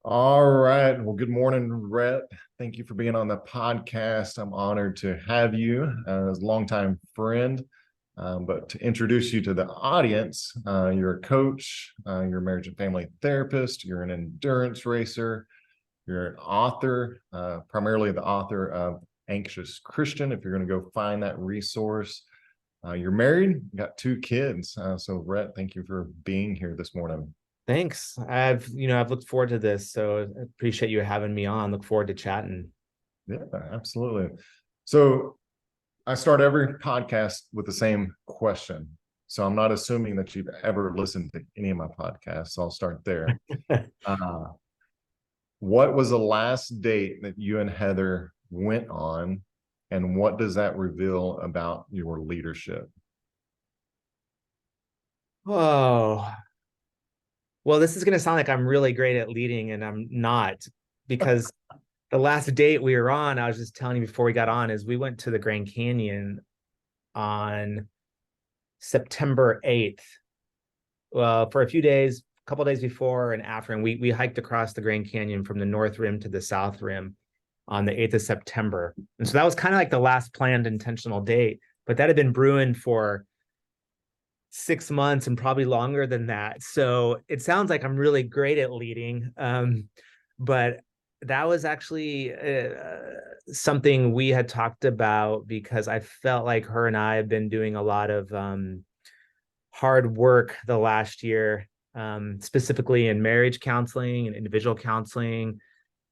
All right. Well, good morning, Rhett. Thank you for being on the podcast. I'm honored to have you as a longtime friend. But to introduce you to the audience, you're a coach, you're a marriage and family therapist, you're an endurance racer, you're an author, primarily the author of Anxious Christian, if you're going to go find that resource. You're married, you got two kids. So, Rhett, thank you for being here this morning. Thanks. I've looked forward to this, so I appreciate you having me on. Look forward to chatting. Yeah, absolutely. So I start every podcast with the same question. So I'm not assuming that you've ever listened to any of my podcasts. So I'll start there. Uh, what was the last date that you and Heather went on, and what does that reveal about your leadership? Oh, well, this is going to sound like I'm really great at leading, and I'm not, because the last date we were on, I was just telling you before we got on, is we went to the Grand Canyon on September 8th. Well, for a few days, a couple days before and after, and we hiked across the Grand Canyon from the North Rim to the South Rim on the 8th of September. And so that was kind of like the last planned intentional date, but that had been brewing for 6 months and probably longer than that. So it sounds like I'm really great at leading. But that was actually something we had talked about because I felt like her and I have been doing a lot of hard work the last year, specifically in marriage counseling and individual counseling.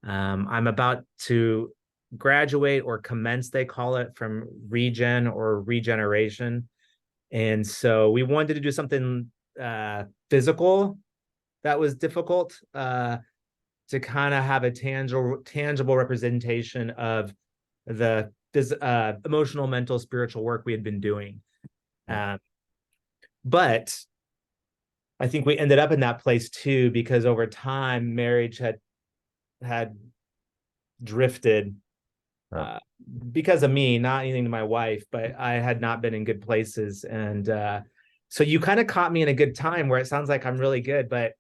I'm about to graduate or commence, they call it, from regen or regeneration. And so we wanted to do something physical that was difficult, to kind of have a tangible representation of the emotional, mental, spiritual work we had been doing. But I think we ended up in that place too, because over time, marriage had drifted, uh, because of me, not anything to my wife, but I had not been in good places. And so you kind of caught me in a good time where it sounds like I'm really good, but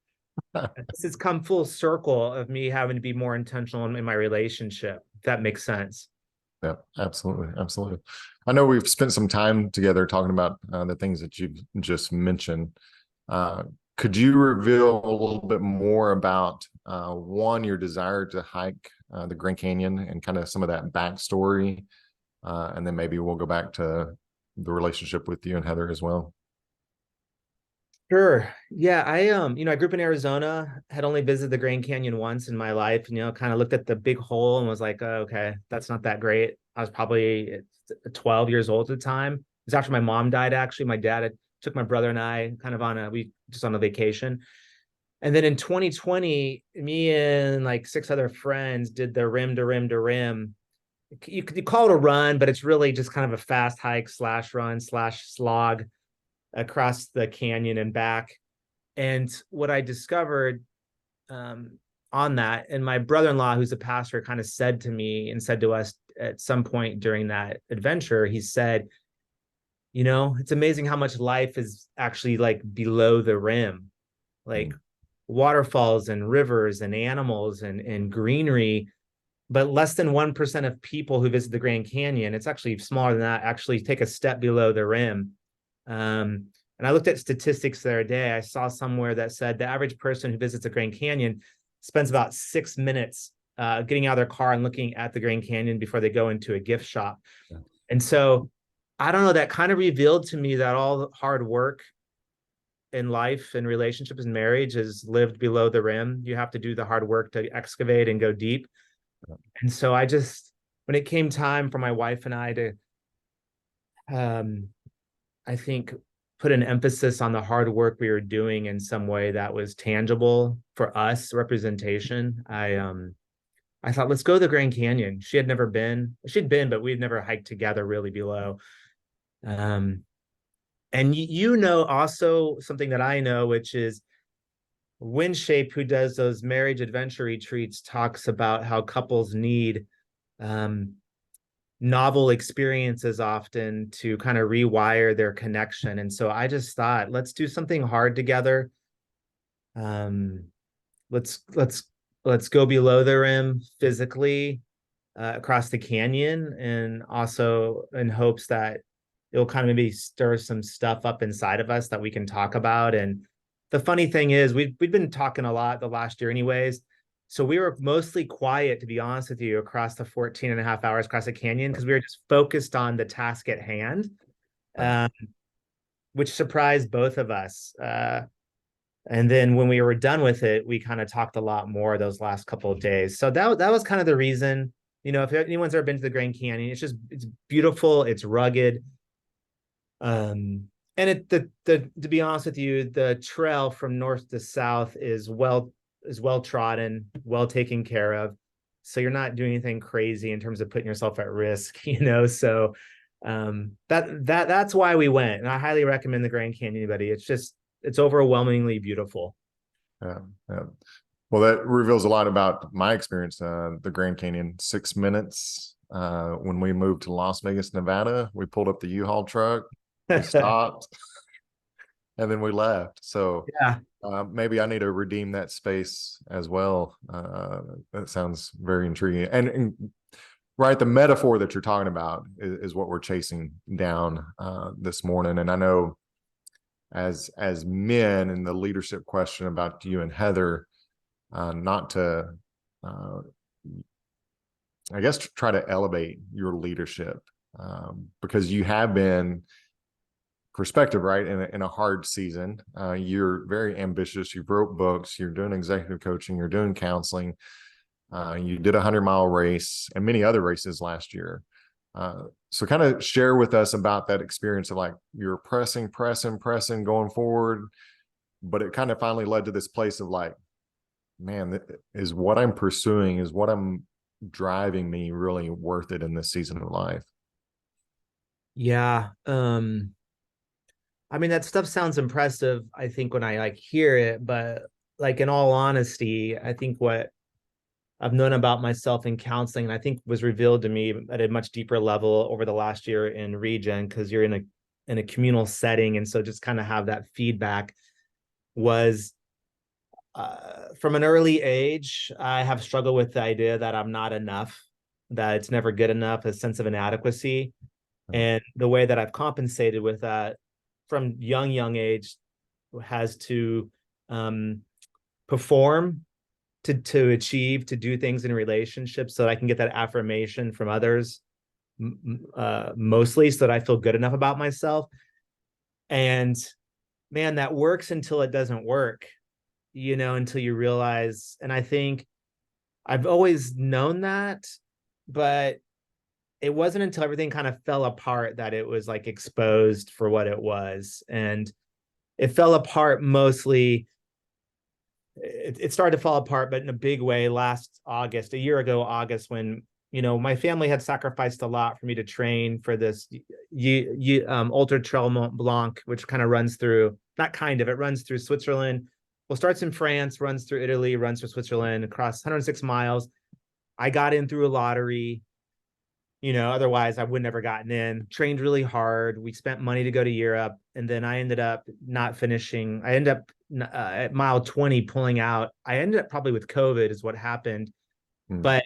this has come full circle of me having to be more intentional in my relationship, if that makes sense. Yeah, absolutely. Absolutely. I know we've spent some time together talking about the things that you've just mentioned. Uh, could you reveal a little bit more about one, your desire to hike the Grand Canyon and kind of some of that backstory? And then maybe we'll go back to the relationship with you and Heather as well. Sure. Yeah, I grew up in Arizona, had only visited the Grand Canyon once in my life, and kind of looked at the big hole and was like, oh, okay, that's not that great. I was probably 12 years old at the time. It was after my mom died, actually. My dad took my brother and I kind of we just on a vacation. And then in 2020, me and like six other friends did the rim to rim to rim. You call it a run, but it's really just kind of a fast hike slash run slash slog across the canyon and back. And what I discovered, on that, and my brother-in-law, who's a pastor, kind of said to me and said to us at some point during that adventure, he said, it's amazing how much life is actually like below the rim, like waterfalls and rivers and animals and greenery, but less than 1% of people who visit the Grand Canyon, it's actually smaller than that, actually take a step below the rim. And I looked at statistics the other day. I saw somewhere that said the average person who visits the Grand Canyon spends about 6 minutes getting out of their car and looking at the Grand Canyon before they go into a gift shop. Yeah. And so I don't know, that kind of revealed to me that all the hard work in life and relationships and marriage is lived below the rim. You have to do the hard work to excavate and go deep. And so when it came time for my wife and I to, I think, put an emphasis on the hard work we were doing in some way that was tangible for us, representation, I thought, let's go to the Grand Canyon. She'd been, but we'd never hiked together really below. And also something that I know, which is Windshape, who does those marriage adventure retreats, talks about how couples need novel experiences often to kind of rewire their connection. And so I just thought, let's do something hard together. Let's let's go below the rim physically across the canyon, and also in hopes that it'll kind of maybe stir some stuff up inside of us that we can talk about. And the funny thing is, we've been talking a lot the last year anyways. So we were mostly quiet, to be honest with you, across the 14 and a half hours across the canyon, because we were just focused on the task at hand, um, which surprised both of us. And then when we were done with it, we kind of talked a lot more those last couple of days. So that was kind of the reason. If anyone's ever been to the Grand Canyon, it's beautiful, it's rugged. And to be honest with you, the trail from north to south is well trodden, well taken care of. So you're not doing anything crazy in terms of putting yourself at risk, So that's why we went. And I highly recommend the Grand Canyon, buddy. It's overwhelmingly beautiful. Yeah. Well, that reveals a lot about my experience. The Grand Canyon, 6 minutes. When we moved to Las Vegas, Nevada, we pulled up the U-Haul truck, we stopped, and then we left. So yeah, maybe I need to redeem that space as well. That sounds very intriguing. And right, the metaphor that you're talking about is what we're chasing down this morning. And I know as men, in the leadership question about you and Heather, not to I guess try to elevate your leadership, because you have been perspective, right, in a hard season. You're very ambitious. You wrote books, you're doing executive coaching, you're doing counseling, you did a 100-mile race and many other races last year. So kind of share with us about that experience of like you're pressing, going forward, but it kind of finally led to this place of like, man, is what I'm pursuing, is what I'm driving me really worth it in this season of life? Yeah. I mean, that stuff sounds impressive, I think, when I hear it, but in all honesty, I think what I've known about myself in counseling, and I think was revealed to me at a much deeper level over the last year in Regen, because you're in a communal setting, and so just kind of have that feedback, was from an early age, I have struggled with the idea that I'm not enough, that it's never good enough, a sense of inadequacy. And the way that I've compensated with that from young age has to perform, to achieve, to do things in relationships so that I can get that affirmation from others, mostly so that I feel good enough about myself. And man, that works until it doesn't work, until you realize, and I think I've always known that, but it wasn't until everything kind of fell apart that it was exposed for what it was. And it fell apart mostly. It started to fall apart, but in a big way last August, a year ago, August, when, my family had sacrificed a lot for me to train for this Ultra Trail Mont Blanc, which kind of runs through, it runs through Switzerland. Well, starts in France, runs through Italy, runs through Switzerland, across 106 miles. I got in through a lottery. Otherwise I would never gotten in. Trained really hard. We spent money to go to Europe, and then I ended up not finishing. I ended up at mile 20 pulling out. I ended up probably with COVID is what happened. But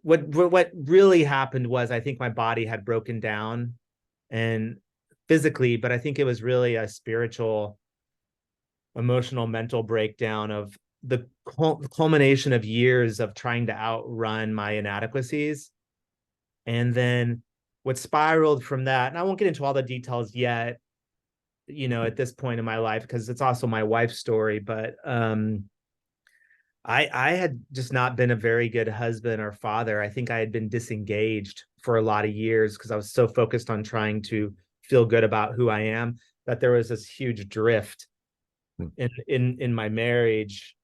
what really happened was, I think my body had broken down, and physically, but I think it was really a spiritual, emotional, mental breakdown of the culmination of years of trying to outrun my inadequacies. And then what spiraled from that, and I won't get into all the details yet, at this point in my life, because it's also my wife's story, but I had just not been a very good husband or father. I think I had been disengaged for a lot of years because I was so focused on trying to feel good about who I am, that there was this huge drift in my marriage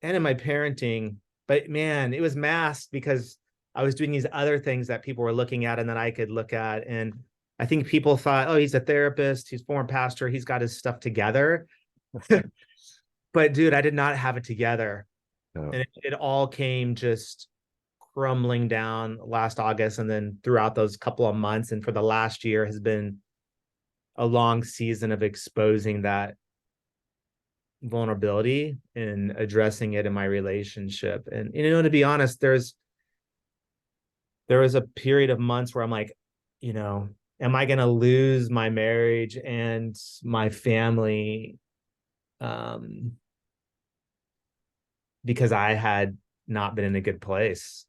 and in my parenting. But man, it was masked because I was doing these other things that people were looking at and that I could look at. And I think people thought, oh, he's a therapist, he's a former pastor, he's got his stuff together. But dude, I did not have it together. No. And it all came just crumbling down last August, and then throughout those couple of months. And for the last year has been a long season of exposing that vulnerability and addressing it in my relationship. And, to be honest, there was a period of months where I'm like, am I going to lose my marriage and my family because I had not been in a good place,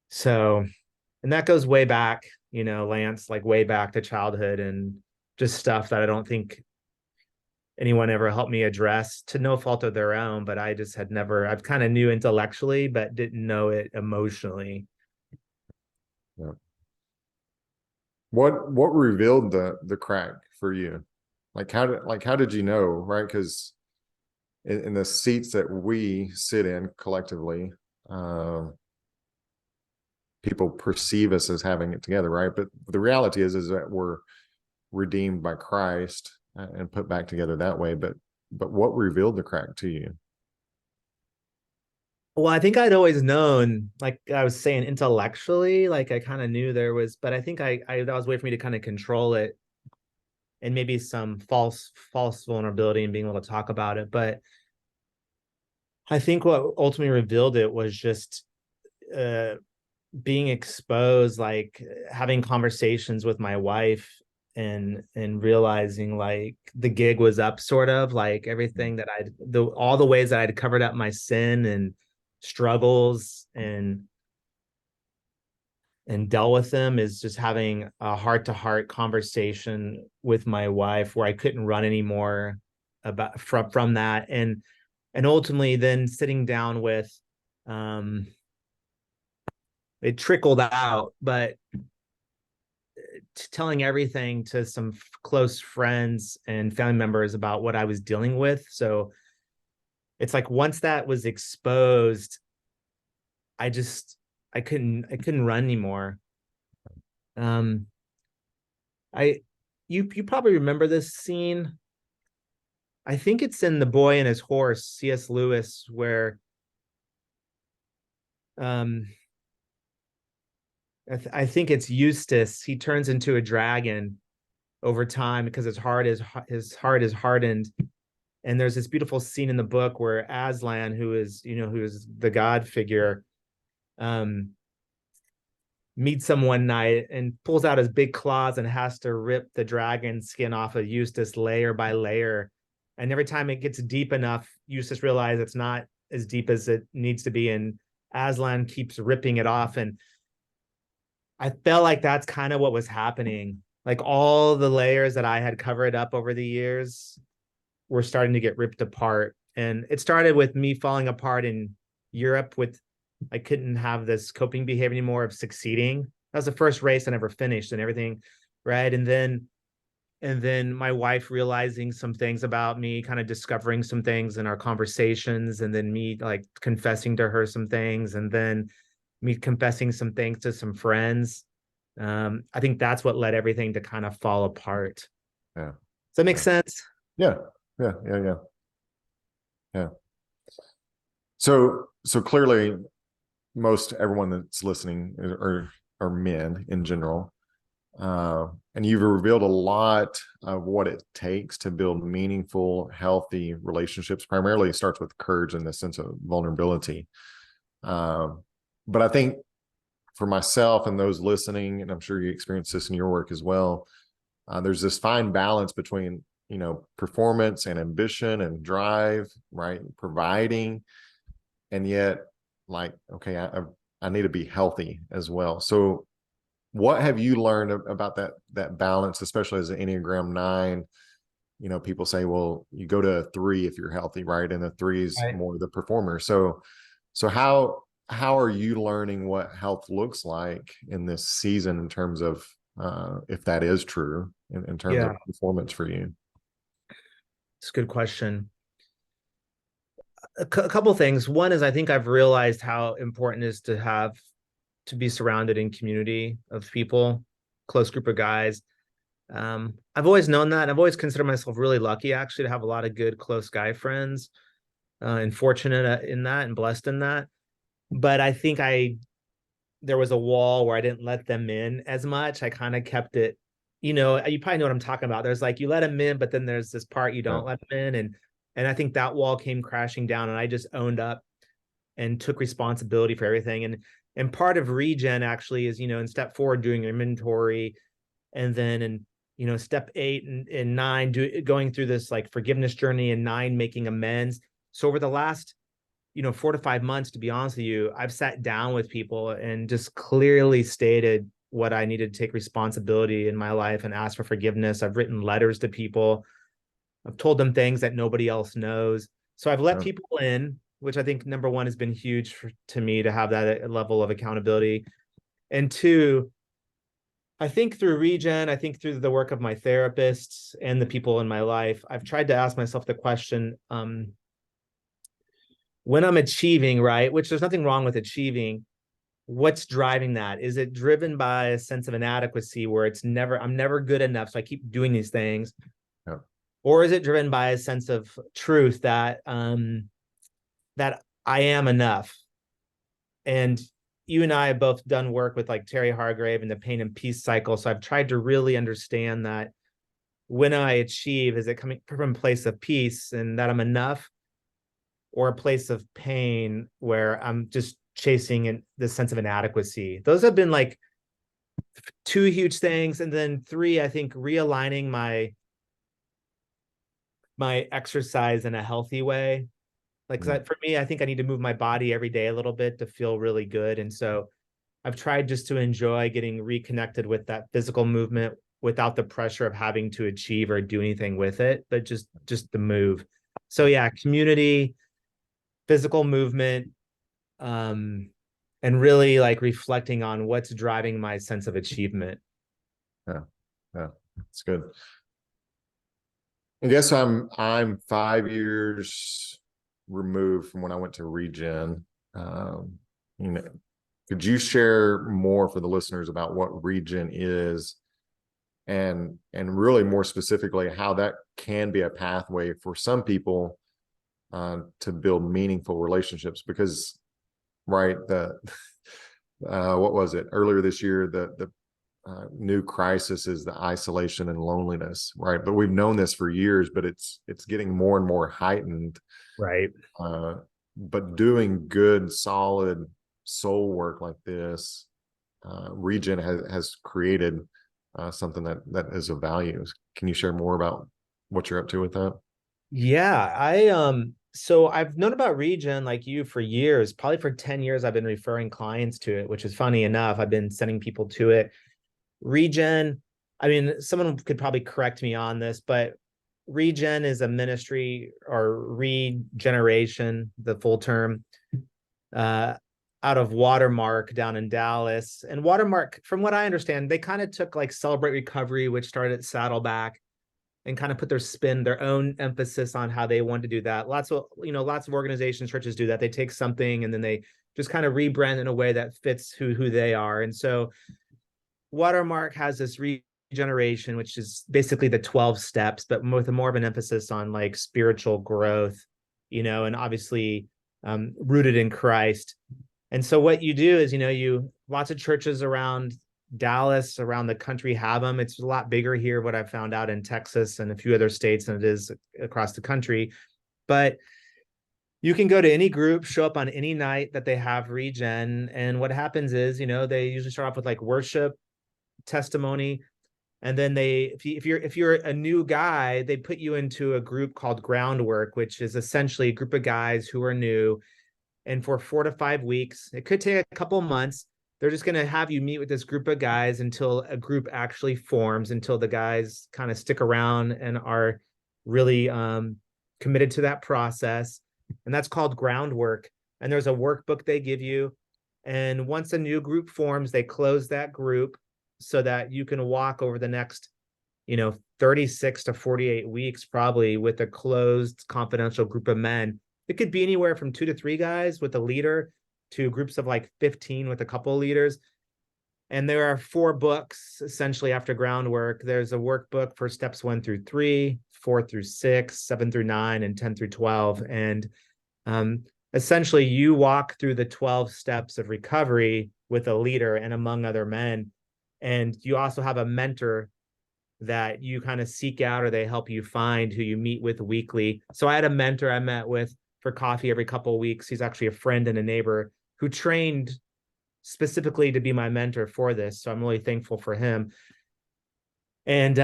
So, and that goes way back, Lance, like way back to childhood and just stuff that I don't think anyone ever helped me address, to no fault of their own, but I just had never, I've kind of knew intellectually, but didn't know it emotionally. Yeah. What revealed the crack for you? How did you know, right? Because in the seats that we sit in collectively, people perceive us as having it together, right? But the reality is that we're redeemed by Christ and put back together that way. But what revealed the crack to you? Well, I think I'd always known, like I was saying, intellectually, like I kind of knew there was, but I think that was a way for me to kind of control it, and maybe some false vulnerability and being able to talk about it. But I think what ultimately revealed it was just being exposed, like having conversations with my wife and realizing like the gig was up, sort of like everything that all the ways that I'd covered up my sin and struggles and dealt with them, is just having a heart-to-heart conversation with my wife where I couldn't run anymore from that, and ultimately then sitting down with it trickled out, but telling everything to some close friends and family members about what I was dealing with. So it's like once that was exposed, I couldn't run anymore. You probably remember this scene. I think it's in The Boy and His Horse, C.S. Lewis, where I think it's Eustace. He turns into a dragon over time because his heart is hardened. And there's this beautiful scene in the book where Aslan, who is the God figure, meets him one night and pulls out his big claws and has to rip the dragon skin off of Eustace layer by layer. And every time it gets deep enough, Eustace realizes it's not as deep as it needs to be, and Aslan keeps ripping it off. And I felt like that's kind of what was happening. Like all the layers that I had covered up over the years were starting to get ripped apart. And it started with me falling apart in Europe I couldn't have this coping behavior anymore of succeeding. That was the first race I never finished and everything. Right. And then my wife realizing some things about me, kind of discovering some things in our conversations, and then me like confessing to her some things, and then me confessing some things to some friends. I think that's what led everything to kind of fall apart. Yeah. Does that make sense? Yeah. So clearly most everyone that's listening are men in general. And you've revealed a lot of what it takes to build meaningful, healthy relationships. Primarily, it starts with courage and the sense of vulnerability. But I think for myself and those listening, and I'm sure you experience this in your work as well, there's this fine balance between, performance and ambition and drive, right? Providing, and yet like, okay, I need to be healthy as well. So what have you learned about that balance, especially as an Enneagram 9? People say, well, you go to a 3 if you're healthy, right? And a 3 is Right. more the performer. So how are you learning what health looks like in this season in terms of if that is true in terms of performance for you? It's a good question. A couple things. One is I think I've realized how important it is to be surrounded in community of people, close group of guys. I've always known that. I've always considered myself really lucky, actually, to have a lot of good, close guy friends, and fortunate in that and blessed in that. But I think there was a wall where I didn't let them in as much. I kind of kept it you probably know what I'm talking about. There's like, you let them in, but then there's this part you Yeah. don't let them in. And I think that wall came crashing down, and I just owned up and took responsibility for everything. And part of regen actually is, in step 4, doing inventory, and then in step 8 and 9, going through this like forgiveness journey, and 9, making amends. So over the last 4 to 5 months, to be honest with you, I've sat down with people and just clearly stated what I needed to take responsibility in my life and ask for forgiveness. I've written letters to people. I've told them things that nobody else knows. So I've let Yeah. people in, which I think number 1 has been huge to me, to have that level of accountability. And 2, I think through regen, I think through the work of my therapists and the people in my life, I've tried to ask myself the question, when I'm achieving, right, which there's nothing wrong with achieving, what's driving that? Is it driven by a sense of inadequacy where I'm never good enough, so I keep doing these things? Yeah. Or is it driven by a sense of truth that that I am enough? And you and I have both done work with like Terry Hargrave and the pain and peace cycle. So I've tried to really understand that when I achieve, is it coming from a place of peace and that I'm enough, or a place of pain where I'm just chasing this sense of inadequacy? Those have been like 2 huge things. And then 3, I think realigning my exercise in a healthy way. Like, for me, I think I need to move my body every day a little bit to feel really good. And so I've tried just to enjoy getting reconnected with that physical movement without the pressure of having to achieve or do anything with it, but just the move. So yeah, community, physical movement, and really like reflecting on what's driving my sense of achievement. Yeah. Yeah. It's good. I guess I'm 5 years removed from when I went to regen. Um, you know, could you share more for the listeners about what regen is, and really more specifically how that can be a pathway for some people to build meaningful relationships? Because right, the what was it earlier this year, the new crisis is the isolation and loneliness, right? But we've known this for years, but it's getting more and more heightened. Right. But doing good, solid soul work like this, regen has created something that is of value. Can you share more about what you're up to with that? Yeah, so I've known about regen like you for years. Probably for 10 years I've been referring clients to it, which is funny enough. I've been sending people to it. Regen, I mean, someone could probably correct me on this, but regen is a ministry, or regeneration, the full term, uh, out of Watermark down in Dallas. And Watermark, from what I understand, they kind of took like Celebrate Recovery, which started at Saddleback, and kind of put their own emphasis on how they want to do that. Lots of organizations, churches do that. They take something and then they just kind of rebrand in a way that fits who they are. And so Watermark has this regeneration, which is basically the 12 steps, but with more of an emphasis on like spiritual growth, and obviously rooted in Christ. And so what you do is, lots of churches around Dallas, around the country have them. It's a lot bigger here, what I've found out in Texas and a few other states than it is across the country. But you can go to any group, show up on any night that they have regen. And what happens is, they usually start off with like worship, testimony. And then if you're a new guy, they put you into a group called Groundwork, which is essentially a group of guys who are new. And for 4 to 5 weeks, it could take a couple of months, they're just going to have you meet with this group of guys until a group actually forms, until the guys kind of stick around and are really committed to that process. And that's called Groundwork. And there's a workbook they give you. And once a new group forms, they close that group so that you can walk over the next 36 to 48 weeks, probably, with a closed confidential group of men. It could be anywhere from 2 to 3 guys with a leader to groups of like 15 with a couple of leaders. And there are 4 books essentially after Groundwork. There's a workbook for steps 1 through 3, 4 through 6, 7 through 9, and 10 through 12. And essentially you walk through the 12 steps of recovery with a leader and among other men. And you also have a mentor that you kind of seek out, or they help you find, who you meet with weekly. So I had a mentor I met with for coffee every couple of weeks. He's actually a friend and a neighbor who trained specifically to be my mentor for this. So I'm really thankful for him. And,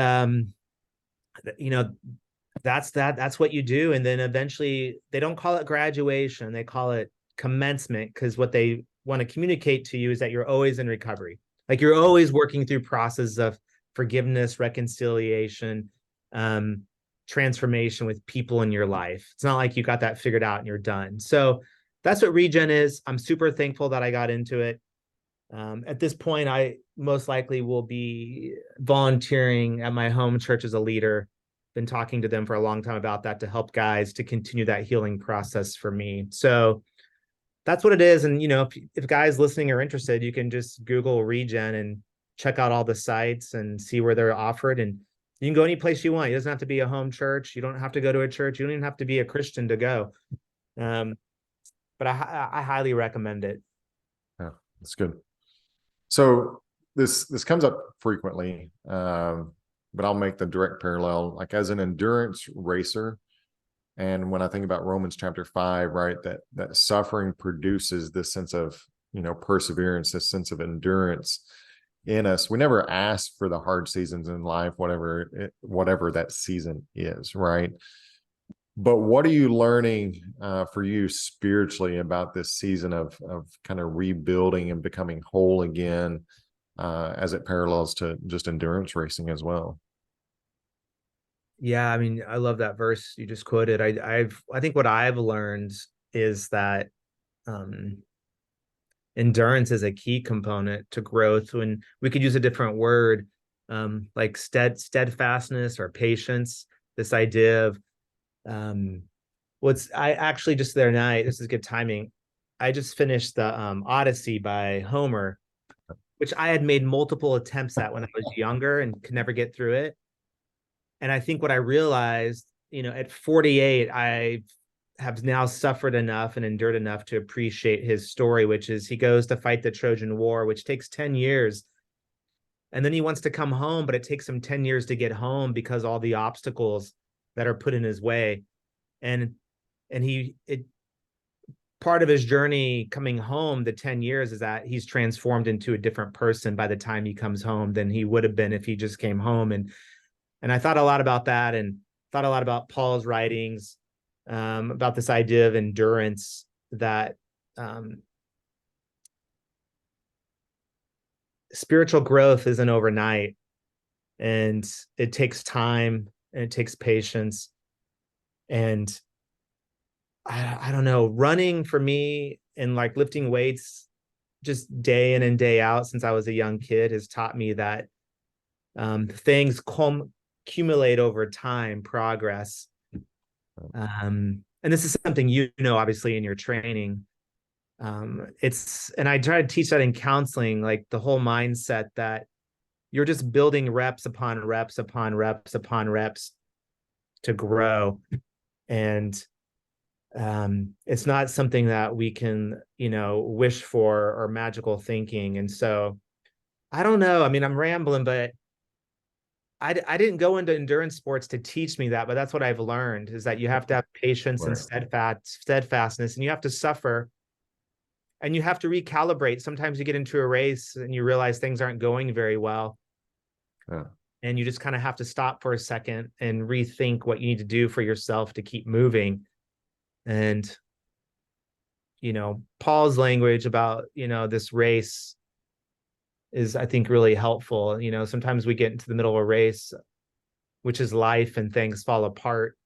that's what you do. And then eventually they don't call it graduation. They call it commencement, because what they want to communicate to you is that you're always in recovery. Like you're always working through processes of forgiveness, reconciliation, transformation with people in your life. It's not like you got that figured out and you're done. So that's what regen is. I'm super thankful that I got into it. At this point, I most likely will be volunteering at my home church as a leader. Been talking to them for a long time about that, to help guys to continue that healing process for me. So that's what it is. And, if guys listening are interested, you can just Google regen and check out all the sites and see where they're offered. And you can go any place you want. It doesn't have to be a home church. You don't have to go to a church. You don't even have to be a Christian to go. But I highly recommend it. Yeah, that's good. So this comes up frequently, but I'll make the direct parallel, like as an endurance racer. And when I think about Romans chapter 5, right, that suffering produces this sense of, perseverance, this sense of endurance in us. We never ask for the hard seasons in life, whatever that season is, right? But what are you learning for you spiritually about this season of kind of rebuilding and becoming whole again, as it parallels to just endurance racing as well? Yeah, I mean, I love that verse you just quoted. I think what I've learned is that endurance is a key component to growth. When we could use a different word, like steadfastness or patience. This idea of I actually just the other night, this is good timing, I just finished the Odyssey by Homer, which I had made multiple attempts at when I was younger and could never get through it. And I think what I realized, at 48, I have now suffered enough and endured enough to appreciate his story, which is he goes to fight the Trojan War, which takes 10 years. And then he wants to come home, but it takes him 10 years to get home because all the obstacles that are put in his way. And part of his journey coming home, the 10 years, is that he's transformed into a different person by the time he comes home than he would have been if he just came home. And I thought a lot about that, and thought a lot about Paul's writings, about this idea of endurance, that spiritual growth isn't overnight, and it takes time and it takes patience. And I don't know, running for me and like lifting weights just day in and day out since I was a young kid has taught me that things accumulate over time, progress. And this is something obviously in your training. And I try to teach that in counseling, like the whole mindset that you're just building reps upon reps upon reps upon reps to grow. And it's not something that we can, wish for, or magical thinking. And so I don't know. I mean, I'm rambling, but I didn't go into endurance sports to teach me that, but that's what I've learned, is that you have to have patience and steadfastness, and you have to suffer, and you have to recalibrate. Sometimes you get into a race and you realize things aren't going very well. Yeah. And you just kind of have to stop for a second and rethink what you need to do for yourself to keep moving. And, Paul's language about, this race is, I think, really helpful. Sometimes we get into the middle of a race, which is life, and things fall apart.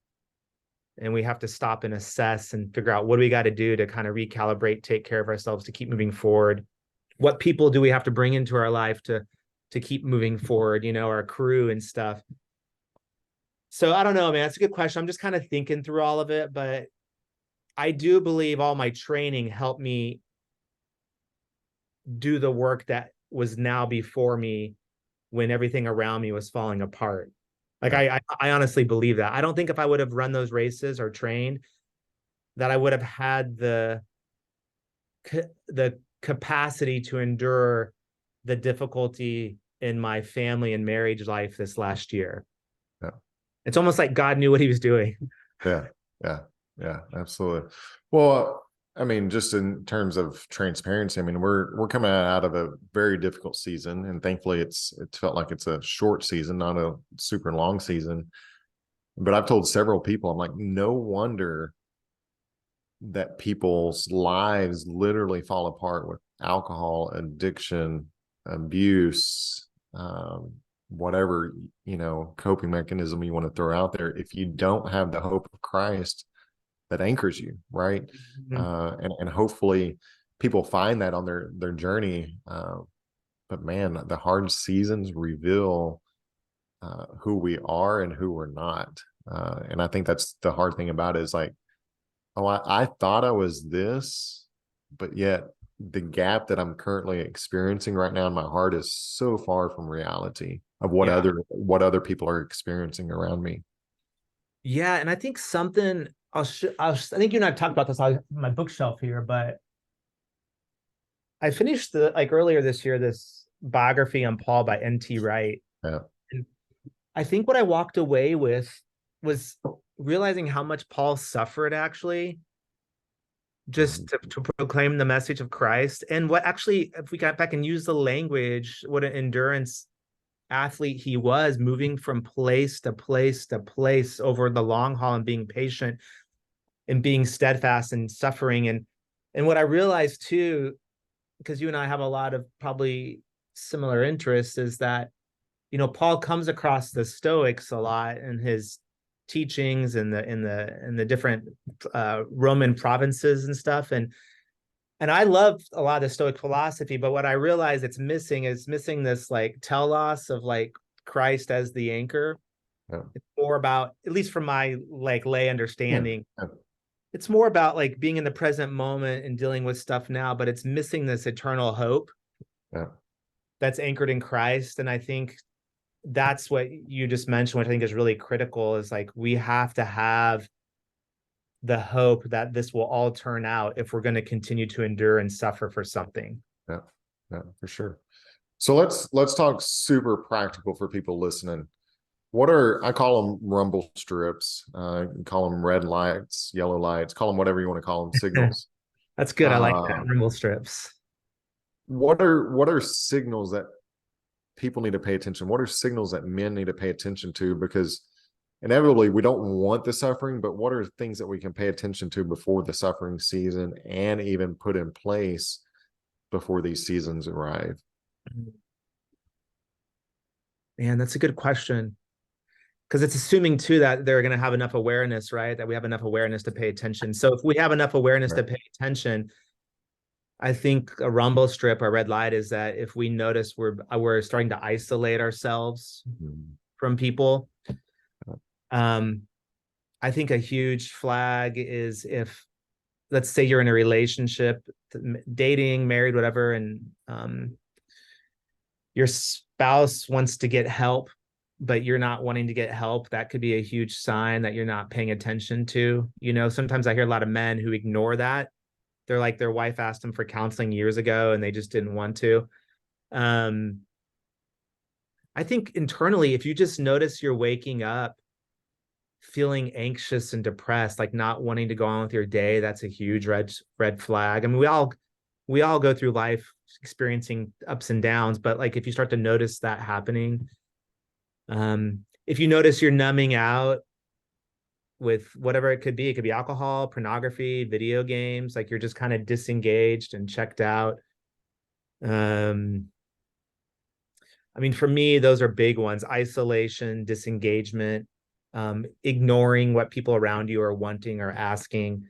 And we have to stop and assess and figure out what do we got to do to kind of recalibrate, take care of ourselves to keep moving forward. What people do we have to bring into our life to keep moving forward, our crew and stuff. So I don't know, man, that's a good question. I'm just kind of thinking through all of it, but I do believe all my training helped me do the work that was now before me when everything around me was falling apart. Like I honestly believe that. I don't think if I would have run those races or trained, that I would have had the capacity to endure the difficulty in my family and marriage life this last year. Yeah. It's almost like God knew what he was doing. Yeah. Yeah. Yeah. Absolutely. Well, I mean, just in terms of transparency, I mean, we're coming out of a very difficult season, and thankfully it felt like it's a short season, not a super long season. But I've told several people, I'm like, no wonder that people's lives literally fall apart with alcohol addiction, abuse, whatever, coping mechanism you want to throw out there. If you don't have the hope of Christ that anchors you, right? And hopefully people find that on their journey. But man, the hard seasons reveal who we are and who we're not. And I think that's the hard thing about it, is like, oh, I thought I was this, but yet the gap that I'm currently experiencing right now in my heart is so far from reality of what other people are experiencing around me. Yeah, and I think something I think you and I talked about this on my bookshelf here, but I finished earlier this year this biography on Paul by N.T. Wright. Yeah. And I think what I walked away with was realizing how much Paul suffered, actually, just to proclaim the message of Christ. And what actually, if we got back and use the language, what an endurance athlete he was, moving from place to place to place over the long haul and being patient and being steadfast and suffering. And what I realized too, because you and I have a lot of probably similar interests, is that, Paul comes across the Stoics a lot in his teachings in the different Roman provinces and stuff. And I love a lot of the Stoic philosophy, but what I realize it's missing this like telos of like Christ as the anchor. Yeah. It's more about, at least from my like lay understanding, Yeah. it's more about like being in the present moment and dealing with stuff now, but it's missing this eternal hope that's anchored in Christ. And I think that's what you just mentioned, which I think is really critical, is like, we have to have the hope that this will all turn out if we're going to continue to endure and suffer for something. Yeah, for sure. So let's talk super practical for people listening. I call them rumble strips, call them red lights, yellow lights, call them whatever you want to call them, signals. That's good. I like that. Rumble strips. What are signals that people need to pay attention? What are signals that men need to pay attention to? Because inevitably we don't want the suffering, but what are things that we can pay attention to before the suffering season, and even put in place before these seasons arrive? Man, that's a good question. Because it's assuming too that they're going to have enough awareness, right? That we have enough awareness to pay attention. So if we have enough awareness to pay attention, I think a rumble strip or red light is that if we notice we're starting to isolate ourselves from people. I think a huge flag is if, let's say you're in a relationship, dating, married, whatever, and your spouse wants to get help, but you're not wanting to get help. That could be a huge sign that you're not paying attention to. Sometimes I hear a lot of men who ignore that. They're like, their wife asked them for counseling years ago and they just didn't want to. I think internally, if you just notice you're waking up feeling anxious and depressed, like not wanting to go on with your day, that's a huge red flag. I mean, we all go through life experiencing ups and downs, but like if you start to notice that happening, if you notice you're numbing out with whatever it could be alcohol, pornography, video games, like you're just kind of disengaged and checked out. I mean, for me, those are big ones: isolation, disengagement, ignoring what people around you are wanting or asking,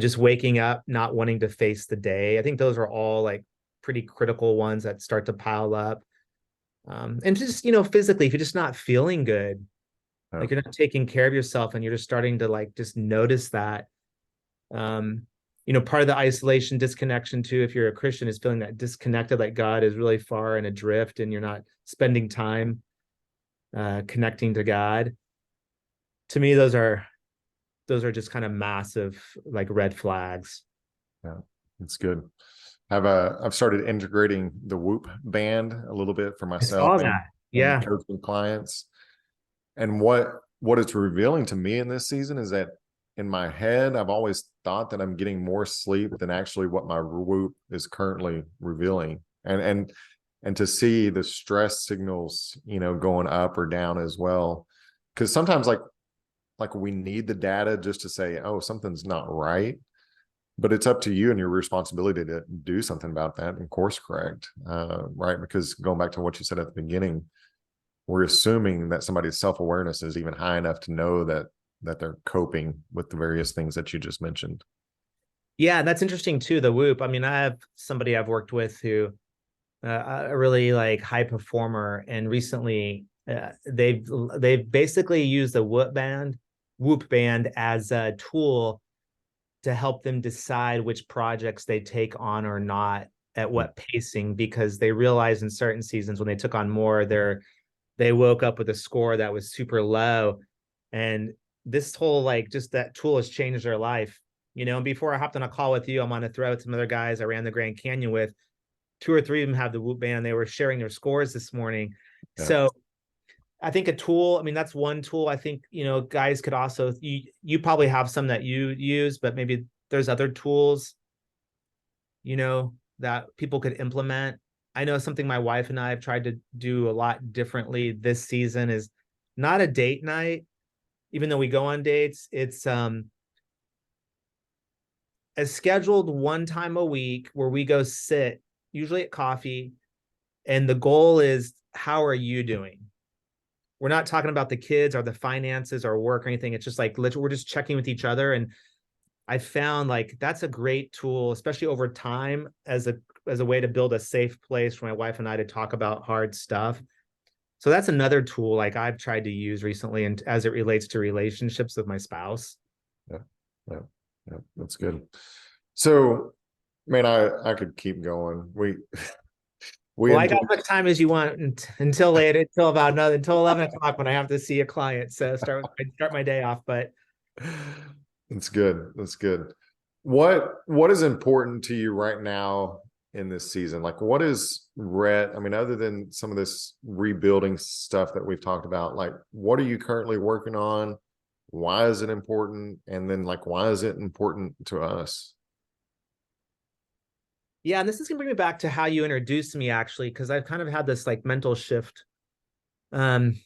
just waking up, not wanting to face the day. I think those are all like pretty critical ones that start to pile up. And just, physically, if you're just not feeling good, like you're not taking care of yourself and you're just starting to like just notice that. Part of the isolation, disconnection too, if you're a Christian, is feeling that disconnected, like God is really far and adrift and you're not spending time connecting to God. To me, those are just kind of massive like red flags. Yeah, it's good. I've started integrating the Whoop band a little bit for I myself saw that. and Yeah. coaching clients. And what it's revealing to me in this season is that in my head, I've always thought that I'm getting more sleep than actually what my Whoop is currently revealing. And to see the stress signals, going up or down as well. Because sometimes like we need the data just to say, oh, something's not right. But it's up to you and your responsibility to do something about that and course correct, right? Because going back to what you said at the beginning, we're assuming that somebody's self-awareness is even high enough to know that they're coping with the various things that you just mentioned. Yeah, that's interesting too, the Whoop. I mean, I have somebody I've worked with who a really like high performer, and recently they've basically used the Whoop band as a tool to help them decide which projects they take on or not at what pacing, because they realized in certain seasons when they took on more, they woke up with a score that was super low. And this whole like just that tool has changed their life. And before I hopped on a call with you, I'm on a thread with some other guys I ran the Grand Canyon with. 2 or 3 of them have the Whoop band. They were sharing their scores this morning. Yeah. So I think a tool, I mean, that's one tool. I think, guys could also, you probably have some that you use, but maybe there's other tools, that people could implement. I know something my wife and I have tried to do a lot differently this season is not a date night, even though we go on dates. It's a scheduled one time a week where we go sit, usually at coffee, and the goal is, how are you doing? We're not talking about the kids or the finances or work or anything. It's just like, we're just checking with each other. And I found like that's a great tool, especially over time, as a way to build a safe place for my wife and I to talk about hard stuff. So that's another tool like I've tried to use recently, and as it relates to relationships with my spouse. Yeah, yeah, yeah, that's good. So, man, I could keep going. Well, I got as much time as you want until later, until 11 o'clock when I have to see a client. So start my day off, but that's good. That's good. What is important to you right now in this season? Like, what is Rhett? I mean, other than some of this rebuilding stuff that we've talked about, like, what are you currently working on? Why is it important? And then, like, why is it important to us? yeah, and this is gonna bring me back to how you introduced me, actually, because I've kind of had this like mental shift. And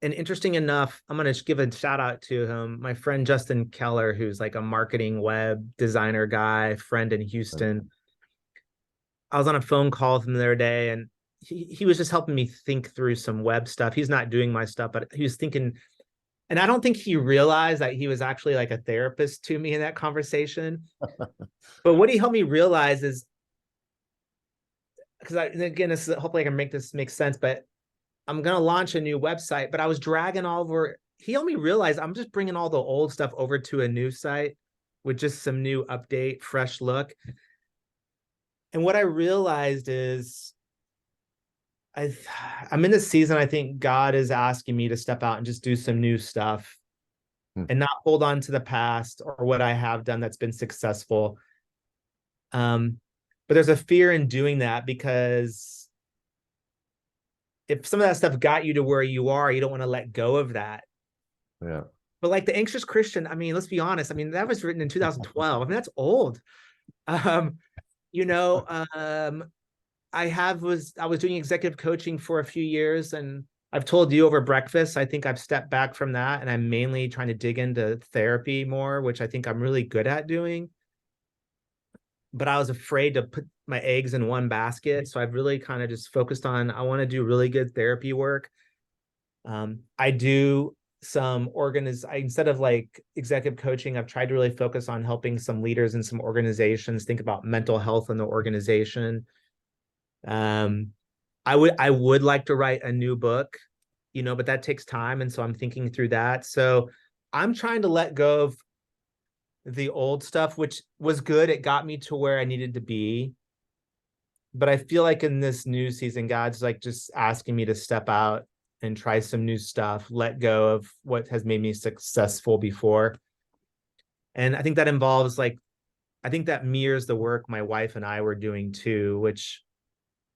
interesting enough, I'm gonna give a shout out to him, my friend Justin Keller, who's like a marketing web designer guy, friend in Houston. I was on a phone call with him the other day, and he was just helping me think through some web stuff. He's not doing my stuff, but he was thinking, and I don't think he realized that he was actually like a therapist to me in that conversation. But what he helped me realize is, because again, hopefully I can make this make sense, but I'm going to launch a new website, but I was dragging all over. He helped me realize I'm just bringing all the old stuff over to a new site with just some new update, fresh look. And what I realized is I'm in this season, I think God is asking me to step out and just do some new stuff and not hold on to the past or what I have done that's been successful. But there's a fear in doing that, because if some of that stuff got you to where you are, you don't want to let go of that. Yeah. But like the Anxious Christian, I mean, let's be honest. I mean, that was written in 2012. I mean, that's old. You know, I was doing executive coaching for a few years, and I've told you over breakfast, I think I've stepped back from that, and I'm mainly trying to dig into therapy more, which I think I'm really good at doing. But I was afraid to put my eggs in one basket. So I've really kind of just focused on, I want to do really good therapy work. I do some instead of like executive coaching, I've tried to really focus on helping some leaders in some organizations think about mental health in the organization. I would like to write a new book, but that takes time. And so I'm thinking through that. So I'm trying to let go of the old stuff, which was good. It got me to where I needed to be. But I feel like in this new season, God's like just asking me to step out and try some new stuff, let go of what has made me successful before. And I think that involves like I think that mirrors the work my wife and I were doing too, which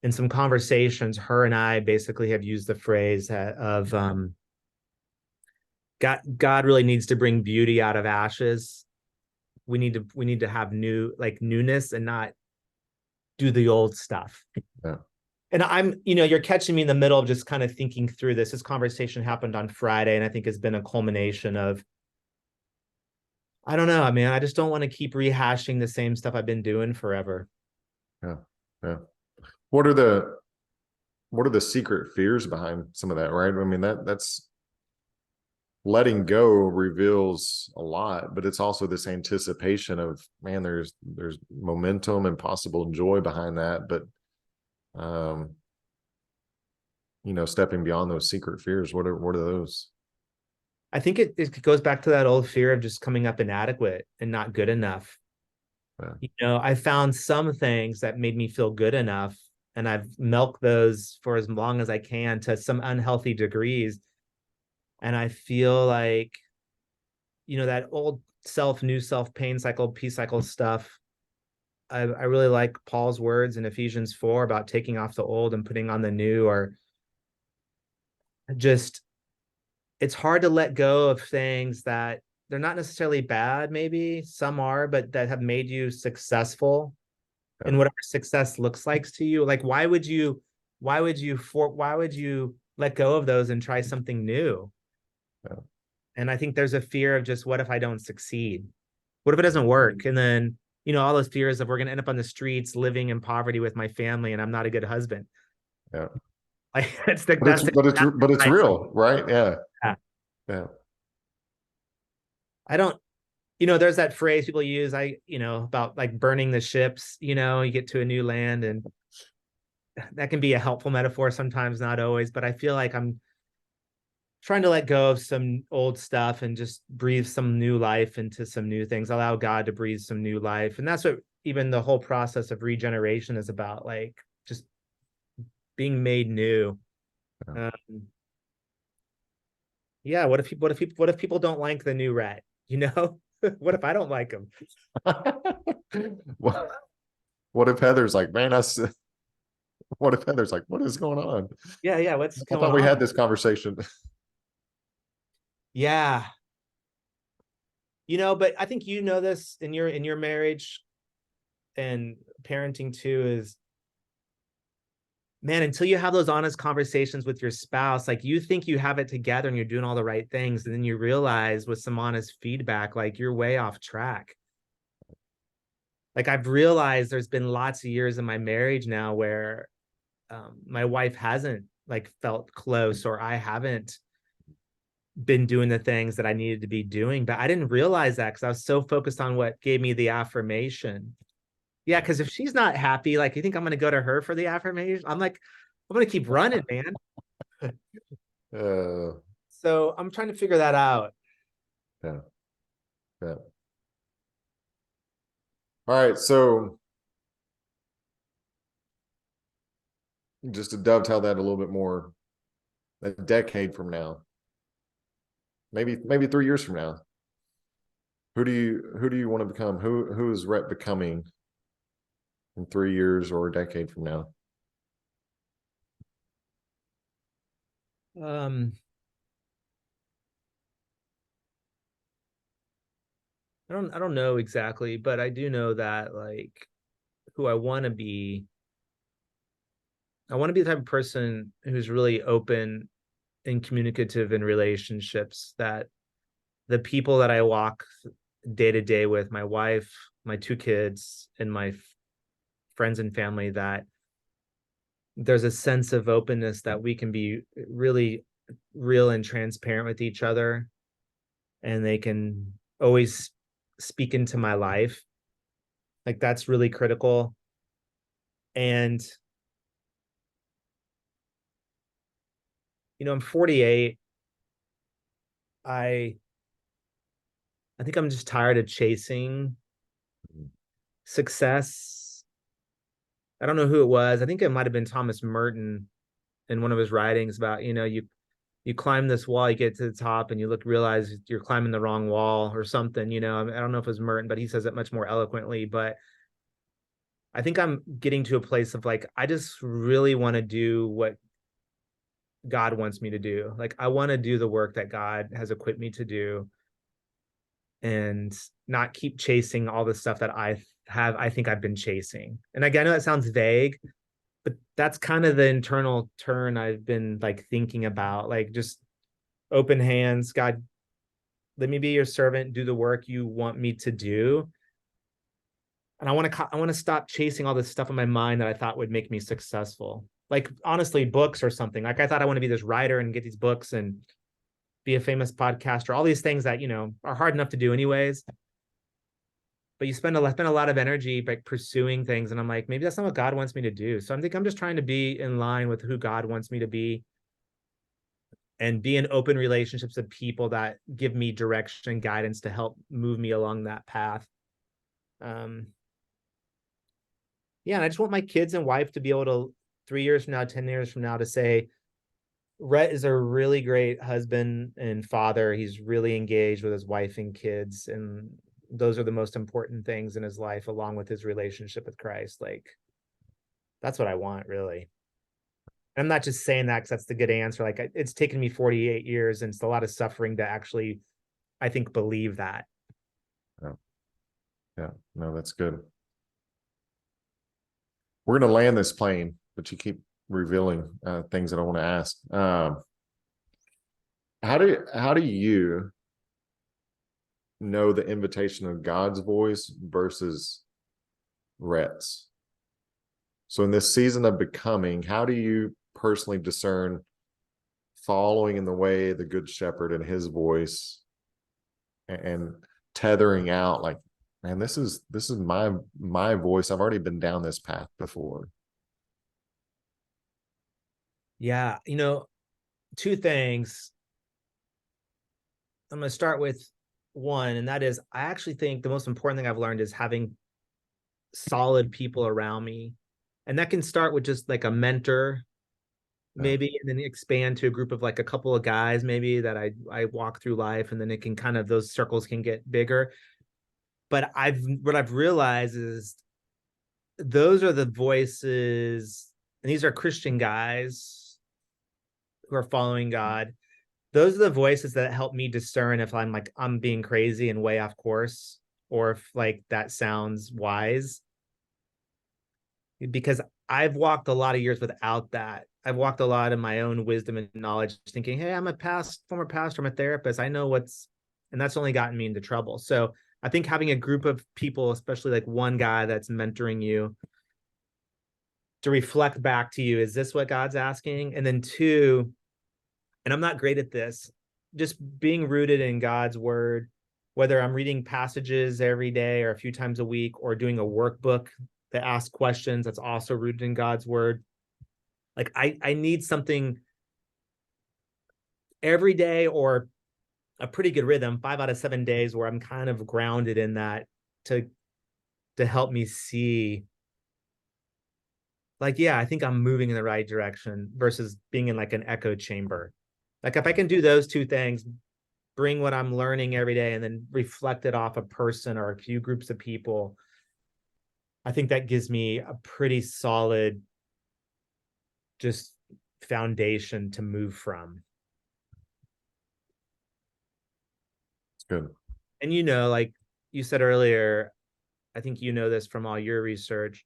in some conversations, her and I basically have used the phrase of God really needs to bring beauty out of ashes. We need to have newness and not do the old stuff. Yeah. And you're catching me in the middle of just kind of thinking through this. This conversation happened on Friday, and I think has been a culmination of, I don't know. I mean, I just don't want to keep rehashing the same stuff I've been doing forever. Yeah. Yeah. What are the secret fears behind some of that, right? I mean, that's letting go reveals a lot, but it's also this anticipation of, man, there's momentum and possible joy behind that. But stepping beyond those secret fears, what are those? I think it goes back to that old fear of just coming up inadequate and not good enough. Yeah. I found some things that made me feel good enough, and I've milked those for as long as I can to some unhealthy degrees. And I feel like, that old self, new self, pain cycle, peace cycle stuff. I really like Paul's words in Ephesians 4 about taking off the old and putting on the new, or just, it's hard to let go of things that they're not necessarily bad, maybe some are, but that have made you successful in whatever success looks like to you. Like, why would you let go of those and try something new? Yeah. And I think there's a fear of just, what if I don't succeed? What if it doesn't work? And then, all those fears of, we're going to end up on the streets living in poverty with my family, and I'm not a good husband. Yeah. Like, But it's real, right? Yeah. Yeah. Yeah. I don't, there's that phrase people use, about like burning the ships, you get to a new land, and that can be a helpful metaphor sometimes, not always, but I feel like I'm trying to let go of some old stuff and just breathe some new life into some new things, allow God to breathe some new life. And that's what even the whole process of regeneration is about, like just being made new. Yeah. Yeah. What if people don't like the new Rhett? What if I don't like them? What if Heather's like, man, what if Heather's like, what is going on? Yeah. What's I going thought we on? had this conversation. Yeah. But I think this in your marriage and parenting too, is, man, until you have those honest conversations with your spouse, like, you think you have it together and you're doing all the right things, and then you realize with some honest feedback, like, you're way off track. Like, I've realized there's been lots of years in my marriage now where my wife hasn't like felt close, or I haven't been doing the things that I needed to be doing. But I didn't realize that because I was so focused on what gave me the affirmation. Yeah, because if she's not happy, like, you think I'm going to go to her for the affirmation? I'm like, I'm going to keep running, man. Uh, So I'm trying to figure that out. yeah. Yeah. All right. So just to dovetail that a little bit more, a decade from now, maybe 3 years from now, who do you want to become? Who is Rhett becoming in 3 years or a decade from now? I don't know exactly, but I do know that, like, who I want to be the type of person who's really open and communicative in relationships, that the people that I walk day to day with, my wife, my two kids, and my friends and family, that there's a sense of openness, that we can be really real and transparent with each other, and they can always speak into my life. Like, that's really critical. And I'm 48. I think I'm just tired of chasing success. I don't know who it was. I think it might have been Thomas Merton in one of his writings about, you climb this wall, you get to the top and you realize you're climbing the wrong wall or something, I don't know if it was Merton, but he says it much more eloquently. But I think I'm getting to a place of like, I just really want to do what God wants me to do. Like, I want to do the work that God has equipped me to do and not keep chasing all the stuff that I think I've been chasing. And again, I know that sounds vague, but that's kind of the internal turn I've been like thinking about, like just open hands. God, let me be your servant, do the work you want me to do. And I want to stop chasing all this stuff in my mind that I thought would make me successful. Like, honestly, books or something. Like, I thought I want to be this writer and get these books and be a famous podcaster, all these things that, are hard enough to do anyways. But you spend a lot of energy like pursuing things. And I'm like, maybe that's not what God wants me to do. So I'm just trying to be in line with who God wants me to be and be in open relationships with people that give me direction and guidance to help move me along that path. Yeah, and I just want my kids and wife to be able to 3 years from now, 10 years from now, to say, Rhett is a really great husband and father. He's really engaged with his wife and kids. And those are the most important things in his life, along with his relationship with Christ. Like, that's what I want, really. I'm not just saying that because that's the good answer. Like, it's taken me 48 years and it's a lot of suffering to actually, I think, believe that. Yeah, no, that's good. We're going to land this plane, but you keep revealing things that I want to ask. How do you know the invitation of God's voice versus Rhett's? So in this season of becoming, how do you personally discern following in the way of the Good Shepherd and his voice and tethering out like, man, this is my voice. I've already been down this path before. Yeah, two things. I'm going to start with one, and that is, I actually think the most important thing I've learned is having solid people around me. And that can start with just like a mentor, maybe, and then expand to a group of like a couple of guys, maybe, that I walk through life, and then it can kind of, those circles can get bigger. But what I've realized is those are the voices, and these are Christian guys who are following God. Those are the voices that help me discern if I'm being crazy and way off course, or if like that sounds wise. Because I've walked a lot of years without that. I've walked a lot in my own wisdom and knowledge, thinking, hey, I'm a former pastor, I'm a therapist, I know and that's only gotten me into trouble. So I think having a group of people, especially like one guy that's mentoring you, to reflect back to you, is this what God's asking? And then two, and I'm not great at this, just being rooted in God's word, whether I'm reading passages every day or a few times a week, or doing a workbook that asks questions that's also rooted in God's word. Like, I need something every day, or a pretty good rhythm, 5 out of 7 days, where I'm kind of grounded in that to help me see, like, yeah, I think I'm moving in the right direction, versus being in like an echo chamber. Like, if I can do those two things, bring what I'm learning every day and then reflect it off a person or a few groups of people, I think that gives me a pretty solid just foundation to move from. It's good. And like you said earlier, I think this from all your research,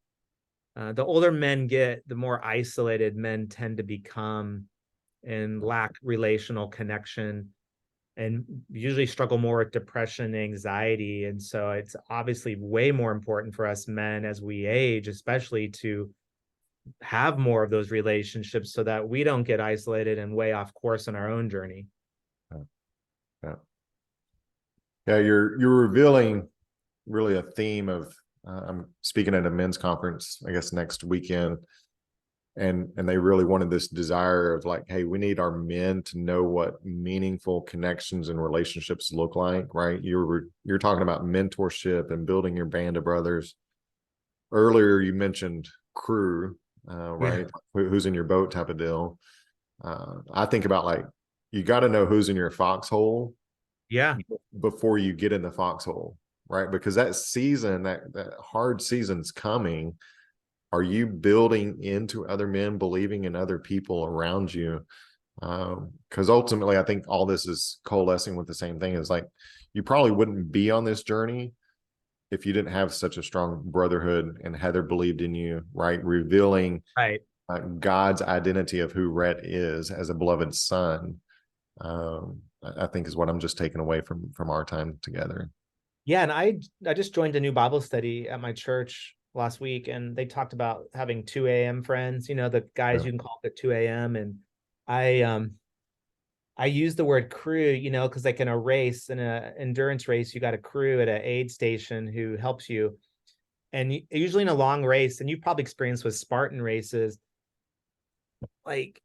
the older men get, the more isolated men tend to become and lack relational connection, and usually struggle more with depression and anxiety. And so it's obviously way more important for us men as we age, especially, to have more of those relationships so that we don't get isolated and way off course on our own journey. Yeah, you're revealing really a theme of, I'm speaking at a men's conference, I guess, next weekend. And they really wanted this desire of like, hey, we need our men to know what meaningful connections and relationships look like, right? You're talking about mentorship and building your band of brothers. Earlier, you mentioned crew, right? Yeah. Who's in your boat type of deal. I think about like you got to know who's in your foxhole Yeah. before you get in the foxhole, right? Because that season, that hard season's coming. Are you building into other men, believing in other people around you? Because ultimately, I think all this is coalescing with the same thing. Is like, you probably wouldn't be on this journey if you didn't have such a strong brotherhood, and Heather believed in you, right? Revealing Right. God's identity of who Rhett is as a beloved son. I think is what I'm just taking away from our time together. Yeah, and I just joined a new Bible study at my church last week, and they talked about having 2 a.m. friends, the guys Yeah. you can call at 2 a.m. And I use the word crew, because like in a race, in a endurance race, you got a crew at an aid station who helps you. And usually in a long race, and you've probably experienced with Spartan races, like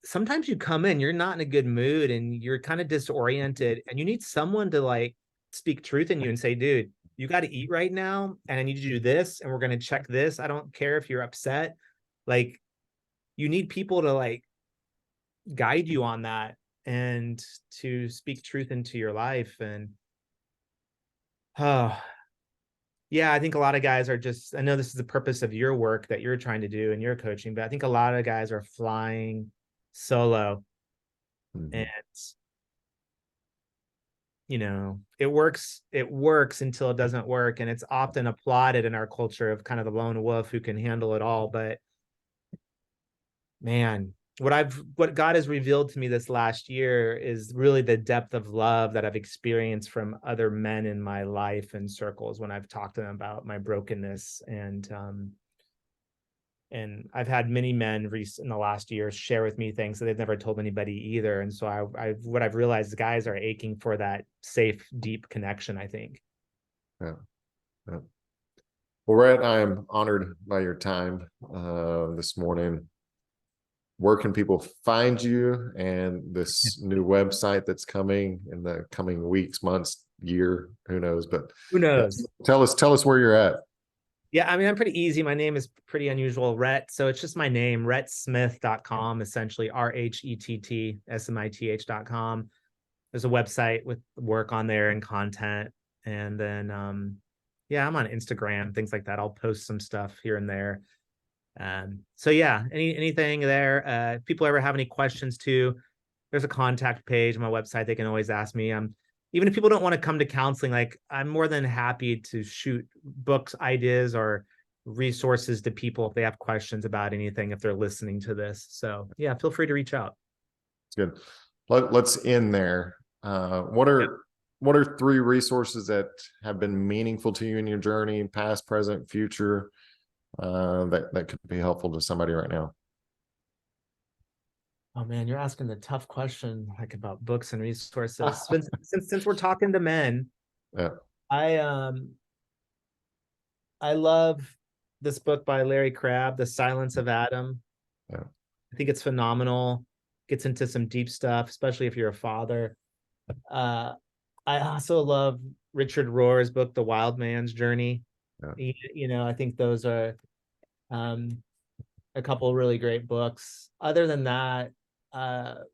sometimes you come in, you're not in a good mood and you're kind of disoriented, and you need someone to like speak truth in you and say, dude, you got to eat right now. And I need you to do this. And we're going to check this. I don't care if you're upset. Like, you need people to like guide you on that and to speak truth into your life. And oh, yeah, I think a lot of guys are just, I know this is the purpose of your work that you're trying to do in your coaching, but I think a lot of guys are flying solo. Mm-hmm. And it works until it doesn't work, and it's often applauded in our culture of kind of the lone wolf who can handle it all. But man, what God has revealed to me this last year is really the depth of love that I've experienced from other men in my life and circles when I've talked to them about my brokenness. And I've had many men in the last year share with me things that they've never told anybody either. And so what I've realized is guys are aching for that safe, deep connection, I think. Yeah. Yeah. Well, Rhett, I am honored by your time this morning. Where can people find you and this new website that's coming in the coming weeks, months, year, who knows? But Who knows? tell us where you're at. Yeah, I mean, I'm pretty easy. My name is pretty unusual, Rhett. So it's just my name, rhettsmith.com, essentially RHETTSMITH.com. There's a website with work on there and content. And then, yeah, I'm on Instagram, things like that. I'll post some stuff here and there. So yeah, anything there. If people ever have any questions too, there's a contact page on my website. They can always ask me. Even if people don't want to come to counseling, like I'm more than happy to shoot books, ideas, or resources to people if they have questions about anything, if they're listening to this. So yeah, feel free to reach out. It's good. Let's end there. What are 3 resources that have been meaningful to you in your journey, past, present, future, that could be helpful to somebody right now? Oh man, you're asking the tough question, like about books and resources. Since we're talking to men, Yeah. I love this book by Larry Crabb, The Silence of Adam. Yeah. I think it's phenomenal. Gets into some deep stuff, especially if you're a father. I also love Richard Rohr's book, The Wild Man's Journey. Yeah. I think those are a couple of really great books. Other than that,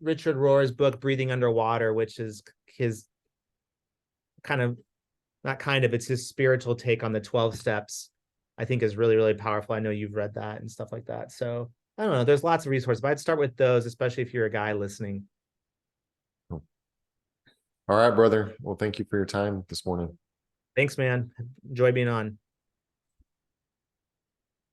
Richard Rohr's book, Breathing Underwater, which is his it's his spiritual take on the 12 steps, I think is really, really powerful. I know you've read that and stuff like that. So I don't know, there's lots of resources, but I'd start with those, especially if you're a guy listening. Cool. All right, brother. Well, thank you for your time this morning. Thanks, man. Enjoy being on.